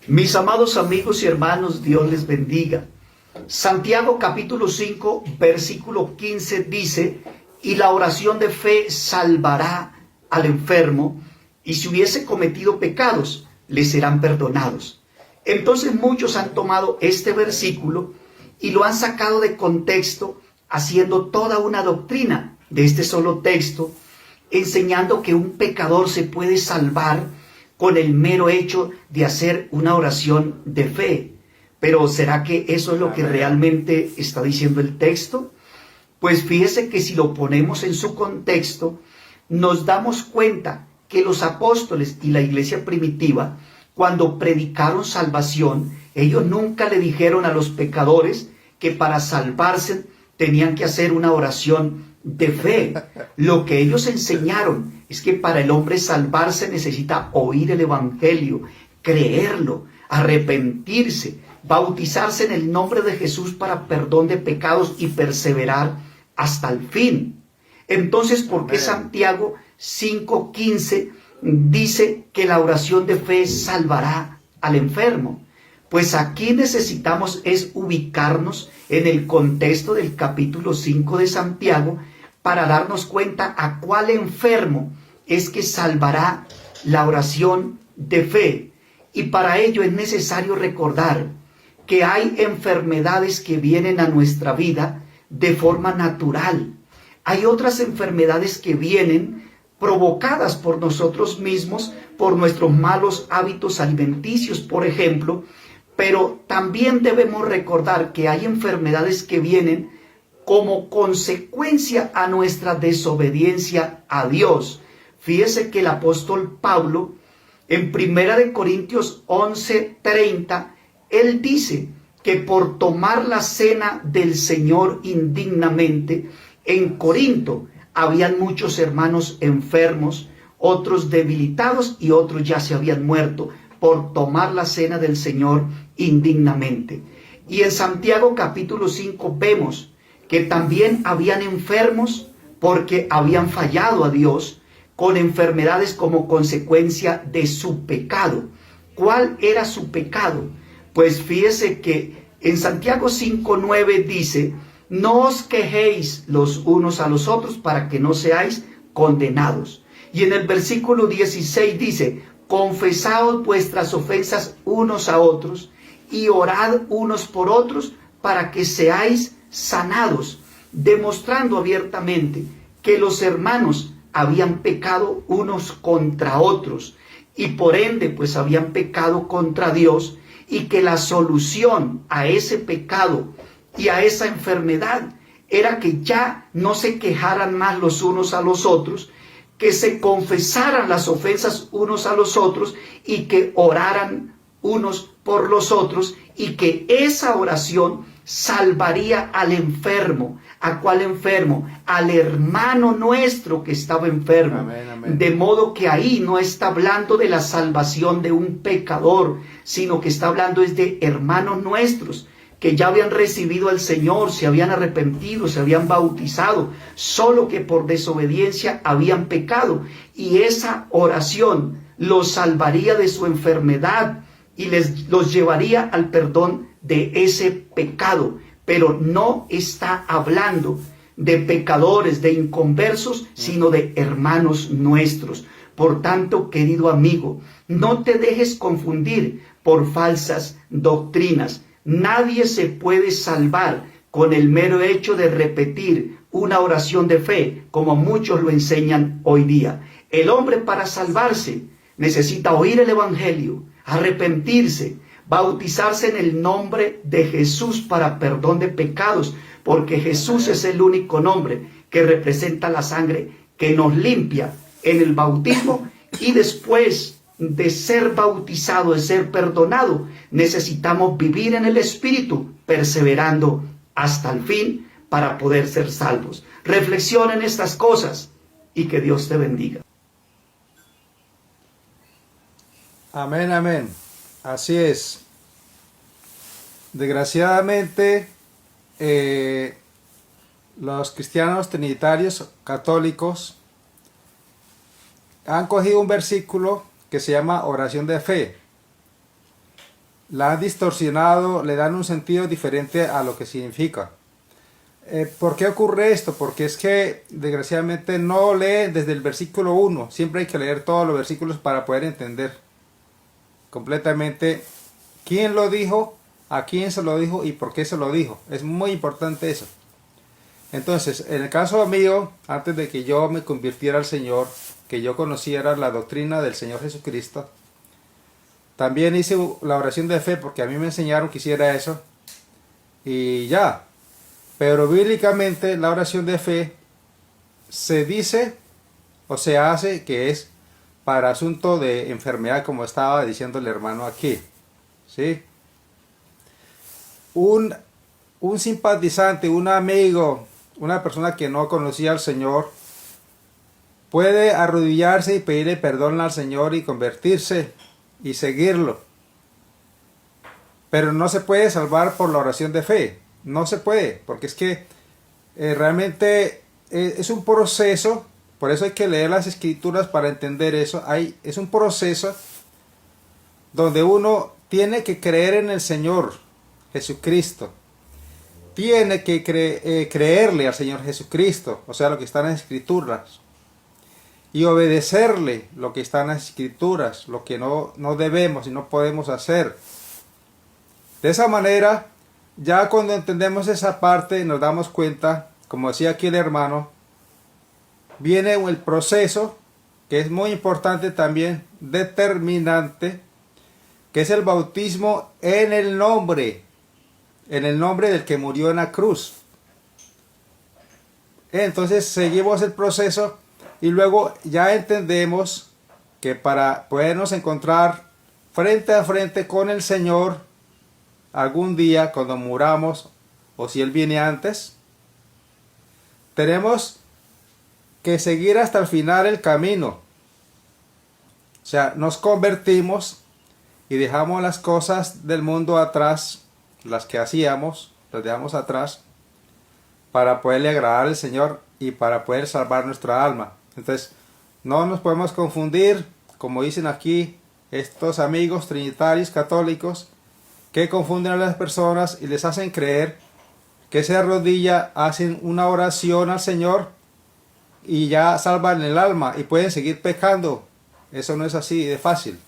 Mis amados amigos y hermanos, Dios les bendiga. Santiago capítulo 5, versículo 15 dice, y la oración de fe salvará al enfermo, y si hubiese cometido pecados, le serán perdonados. Entonces muchos han tomado este versículo y lo han sacado de contexto, haciendo toda una doctrina de este solo texto, enseñando que un pecador se puede salvar con el mero hecho de hacer una oración de fe. Pero ¿será que eso es lo que realmente está diciendo el texto? Pues fíjese que si lo ponemos en su contexto, nos damos cuenta que los apóstoles y la iglesia primitiva, cuando predicaron salvación, ellos nunca le dijeron a los pecadores que para salvarse tenían que hacer una oración de fe. Lo que ellos enseñaron es que para el hombre salvarse necesita oír el evangelio, creerlo, arrepentirse, bautizarse en el nombre de Jesús para perdón de pecados y perseverar hasta el fin. Entonces, ¿por qué Santiago 5:15 dice que la oración de fe salvará al enfermo? Pues aquí necesitamos es ubicarnos en el contexto del capítulo 5 de Santiago para darnos cuenta a cuál enfermo es que salvará la oración de fe. Y para ello es necesario recordar que hay enfermedades que vienen a nuestra vida de forma natural. Hay otras enfermedades que vienen provocadas por nosotros mismos, por nuestros malos hábitos alimenticios, por ejemplo, pero también debemos recordar que hay enfermedades que vienen como consecuencia a nuestra desobediencia a Dios. Fíjese que el apóstol Pablo, en 1 Corintios 11:30, él dice que por tomar la cena del Señor indignamente, en Corinto habían muchos hermanos enfermos, otros debilitados y otros ya se habían muerto por tomar la cena del Señor indignamente. Y en Santiago capítulo 5 vemos que también habían enfermos porque habían fallado a Dios con enfermedades como consecuencia de su pecado. ¿Cuál era su pecado? Pues fíjese que en Santiago 5:9 dice, no os quejéis los unos a los otros para que no seáis condenados. Y en el versículo 16 dice, confesaos vuestras ofensas unos a otros y orad unos por otros para que seáis sanados, demostrando abiertamente que los hermanos habían pecado unos contra otros y por ende pues habían pecado contra Dios, y que la solución a ese pecado y a esa enfermedad era que ya no se quejaran más los unos a los otros, que se confesaran las ofensas unos a los otros y que oraran unos por los otros, y que esa oración salvaría al enfermo. ¿A cuál enfermo? Al hermano nuestro que estaba enfermo. Amén, amén. De modo que ahí no está hablando de la salvación de un pecador, sino que está hablando es de hermanos nuestros que ya habían recibido al Señor, se habían arrepentido, se habían bautizado, solo que por desobediencia habían pecado. Y esa oración los salvaría de su enfermedad y los llevaría al perdón de ese pecado. Pero no está hablando de pecadores, de inconversos, sino de hermanos nuestros. Por tanto, querido amigo, no te dejes confundir por falsas doctrinas. Nadie se puede salvar con el mero hecho de repetir una oración de fe, como muchos lo enseñan hoy día. El hombre, para salvarse, necesita oír el evangelio, arrepentirse, bautizarse en el nombre de Jesús para perdón de pecados, porque Jesús es el único nombre que representa la sangre que nos limpia en el bautismo. Y después de ser bautizado, de ser perdonado, necesitamos vivir en el Espíritu, perseverando hasta el fin para poder ser salvos. Reflexiona en estas cosas y que Dios te bendiga. Amén, amén. Así es. Desgraciadamente, los cristianos trinitarios católicos han cogido un versículo que se llama oración de fe la han distorsionado, le dan un sentido diferente a lo que significa. ¿Por qué ocurre esto? Porque es que desgraciadamente no leen desde el versículo 1. Siempre hay que leer todos los versículos para poder entender completamente quién lo dijo, a quién se lo dijo y por qué se lo dijo. Es muy importante eso. Entonces, en el caso mío, antes de que yo me convirtiera al Señor, que yo conociera la doctrina del Señor Jesucristo, también hice la oración de fe porque a mí me enseñaron que hiciera eso y ya. Pero bíblicamente la oración de fe se dice o se hace que es para asunto de enfermedad, como estaba diciendo el hermano aquí, ¿sí? Un simpatizante, un amigo, una persona que no conocía al Señor, puede arrodillarse y pedirle perdón al Señor y convertirse y seguirlo. Pero no se puede salvar por la oración de fe. No se puede, porque es que realmente es un proceso. Por eso hay que leer las escrituras para entender eso. Es un proceso donde uno tiene que creer en el Señor Jesucristo. Tiene que creerle al Señor Jesucristo, o sea, lo que está en las escrituras. Y obedecerle lo que está en las escrituras, lo que no debemos y no podemos hacer. De esa manera, ya cuando entendemos esa parte, nos damos cuenta, como decía aquí el hermano, viene el proceso, que es muy importante también, determinante, que es el bautismo en el nombre del que murió en la cruz. Entonces seguimos el proceso y luego ya entendemos que para podernos encontrar frente a frente con el Señor algún día cuando muramos o si Él viene antes, tenemos que seguir hasta el final el camino. O sea, nos convertimos y dejamos las cosas del mundo atrás, las que hacíamos, las dejamos atrás para poderle agradar al Señor y para poder salvar nuestra alma. Entonces, no nos podemos confundir, como dicen aquí estos amigos trinitarios católicos, que confunden a las personas y les hacen creer que se arrodillan, hacen una oración al Señor y ya salvan el alma y pueden seguir pecando. Eso no es así de fácil.